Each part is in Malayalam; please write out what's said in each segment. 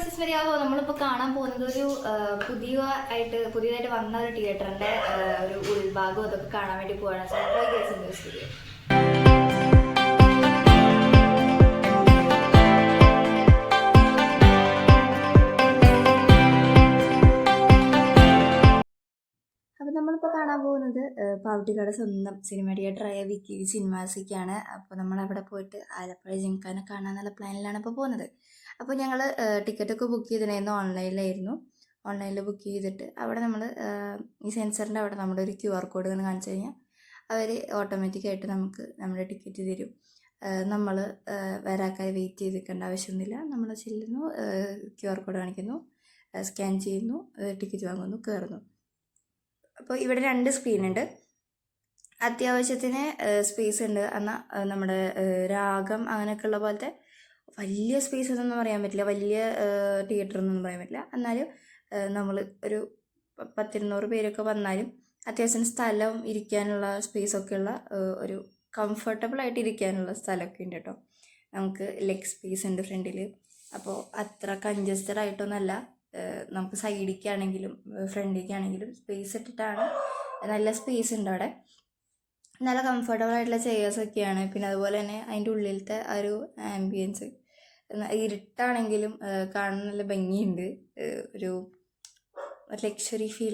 മിസ്സസ് മരിയാവോ നമ്മളിപ്പോൾ കാണാൻ പോകുന്നത് ഒരു പുതിയതായിട്ട് വന്ന ഒരു തിയേറ്ററിന്റെ ഒരു ഉൾഭാഗം അതൊക്കെ കാണാൻ വേണ്ടി പോവാണ്. സ്റ്റുഡിയോ. അപ്പോൾ നമ്മളിപ്പോൾ കാണാൻ പോകുന്നത് പാവട്ടിക്കാട് സ്വന്തം സിനിമ തിയേറ്ററായ വിക്കി സിനിമാസിക്കാണ്. അപ്പോൾ നമ്മളവിടെ പോയിട്ട് ആലപ്പുഴ ജിംഖാന കാണാനുള്ള പ്ലാനിലാണ് ഇപ്പോൾ പോകുന്നത്. അപ്പോൾ ഞങ്ങൾ ടിക്കറ്റൊക്കെ ബുക്ക് ചെയ്തിട്ടുണ്ടായിരുന്നു, ഓൺലൈനിൽ ബുക്ക് ചെയ്തിട്ട് അവിടെ നമ്മൾ ഈ സെൻസറിൻ്റെ അവിടെ നമ്മുടെ ഒരു QR കോഡ് എന്ന് കാണിച്ചു കഴിഞ്ഞാൽ അവർ ഓട്ടോമാറ്റിക്കായിട്ട് നമുക്ക് നമ്മുടെ ടിക്കറ്റ് തരും. നമ്മൾ വരാക്കായി വെയിറ്റ് ചെയ്ത് നിൽക്കേണ്ട ആവശ്യമൊന്നുമില്ല. നമ്മൾ ചെല്ലുന്നു, QR കോഡ് കാണിക്കുന്നു, സ്കാൻ ചെയ്യുന്നു, ടിക്കറ്റ് വാങ്ങുന്നു, കയറുന്നു. അപ്പോൾ ഇവിടെ 2 സ്ക്രീനുണ്ട്. അത്യാവശ്യത്തിന് സ്പേസ് ഉണ്ട്. എന്നാൽ നമ്മുടെ രാഗം അങ്ങനെയൊക്കെയുള്ള പോലത്തെ വലിയ സ്പേസ് എന്നൊന്നും പറയാൻ പറ്റില്ല, വലിയ തിയേറ്റർ എന്നൊന്നും പറയാൻ പറ്റില്ല. എന്നാലും നമ്മൾ ഒരു 10-200 പേരൊക്കെ വന്നാലും അത്യാവശ്യം സ്ഥലം ഇരിക്കാനുള്ള സ്പേസൊക്കെ ഉള്ള ഒരു കംഫർട്ടബിളായിട്ട് ഇരിക്കാനുള്ള സ്ഥലമൊക്കെ ഉണ്ട് കേട്ടോ. നമുക്ക് ലെഗ് സ്പേസ് ഉണ്ട് ഫ്രണ്ടിൽ. അപ്പോൾ അത്ര കൺജസ്റ്റഡ് ആയിട്ടൊന്നുമല്ല. നമുക്ക് സൈഡിലേക്കാണെങ്കിലും ഫ്രണ്ടിലേക്കാണെങ്കിലും സ്പേസ് ഇട്ടിട്ടാണ്. നല്ല സ്പേസ് ഉണ്ട് അവിടെ. നല്ല കംഫർട്ടബിൾ ആയിട്ടുള്ള ചെയേഴ്സൊക്കെയാണ്. പിന്നെ അതുപോലെ തന്നെ അതിൻ്റെ ഉള്ളിലത്തെ ആ ഒരു ആംബിയൻസ് ഇരുട്ടാണെങ്കിലും കാണാൻ നല്ല ഭംഗിയുണ്ട്. ഒരു ലക്ഷറി ഫീൽ.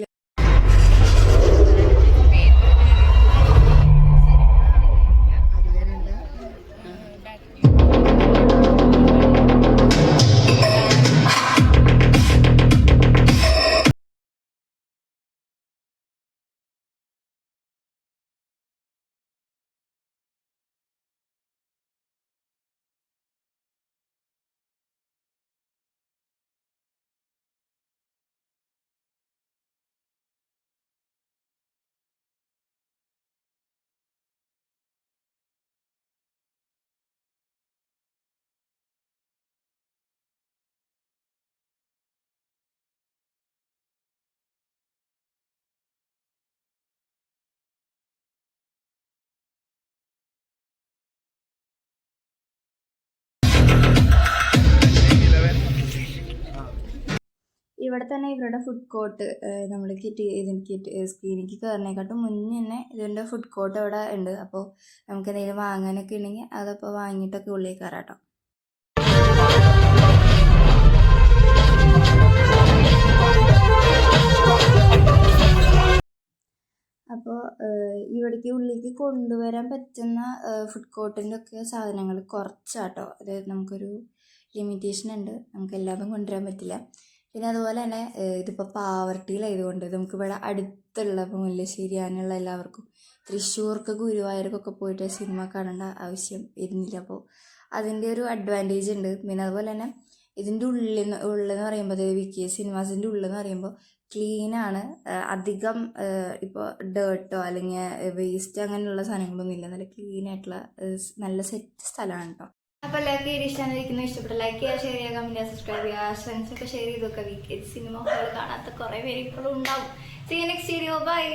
ഇവിടെ തന്നെ ഇവരുടെ ഫുഡ് കോർട്ട് നമ്മൾ സ്ക്രീനിലേക്ക് കയറിനേക്കാട്ടും മുന്നേ തന്നെ ഇതിൻ്റെ ഫുഡ് കോർട്ട് അവിടെ ഉണ്ട്. അപ്പോൾ നമുക്ക് എന്തെങ്കിലും വാങ്ങാനൊക്കെ ഉണ്ടെങ്കിൽ അതപ്പോൾ വാങ്ങിയിട്ടൊക്കെ ഉള്ളിൽ കയറാം കേട്ടോ. അപ്പോൾ ഇവിടേക്ക് ഉള്ളിലേക്ക് കൊണ്ടുവരാൻ പറ്റുന്ന ഫുഡ് കോർട്ടിൻ്റെ ഒക്കെ സാധനങ്ങൾ കുറച്ചാട്ടോ. അതായത് നമുക്കൊരു ലിമിറ്റേഷൻ ഉണ്ട്, നമുക്ക് എല്ലാതും കൊണ്ടുവരാൻ പറ്റില്ല. പിന്നെ അതുപോലെ തന്നെ ഇതിപ്പോൾ പാവർട്ടിയിലായതുകൊണ്ട് നമുക്കിവിടെ അടുത്തുള്ള ഇപ്പോൾ മുല്ലശ്ശേരി അങ്ങനെയുള്ള എല്ലാവർക്കും തൃശ്ശൂർക്ക് ഗുരുവായൂർക്കൊക്കെ പോയിട്ട് സിനിമ കാണേണ്ട ആവശ്യം വരുന്നില്ല. അപ്പോൾ അതിൻ്റെ ഒരു അഡ്വാൻറ്റേജ് ഉണ്ട്. പിന്നെ അതുപോലെ തന്നെ ഇതിൻ്റെ ഉള്ളെന്ന് പറയുമ്പോൾ വിക്കി സിനിമാസിൻ്റെ ഉള്ളെന്ന് പറയുമ്പോൾ ക്ലീനാണ്. അധികം ഇപ്പോൾ ഡേർട്ടോ അല്ലെങ്കിൽ വേസ്റ്റ് അങ്ങനെയുള്ള സാധനങ്ങളൊന്നും ഇല്ല. നല്ല ക്ലീനായിട്ടുള്ള നല്ല സെറ്റ് സ്ഥലമാണ് കേട്ടോ. അപ്പോൾ എല്ലാവർക്കും ഈ ഇഷ്ടമായിരിക്കുന്നു. ഇഷ്ടപ്പെട്ട ലൈക്ക് ചെയ്യുക, ഷെയർ ചെയ്യുക, കമൻറ്റ് ചെയ്യുക, സബ്സ്ക്രൈബ് ചെയ്യുക, ഫ്രണ്ട്സൊക്കെ ഷെയർ ചെയ്ത് നോക്കുക. വീക്ക് സിനിമ ഹോൾ കാണാത്ത കുറേ പേര് ഇപ്പോഴും ഉണ്ടാവും. See you next video. By.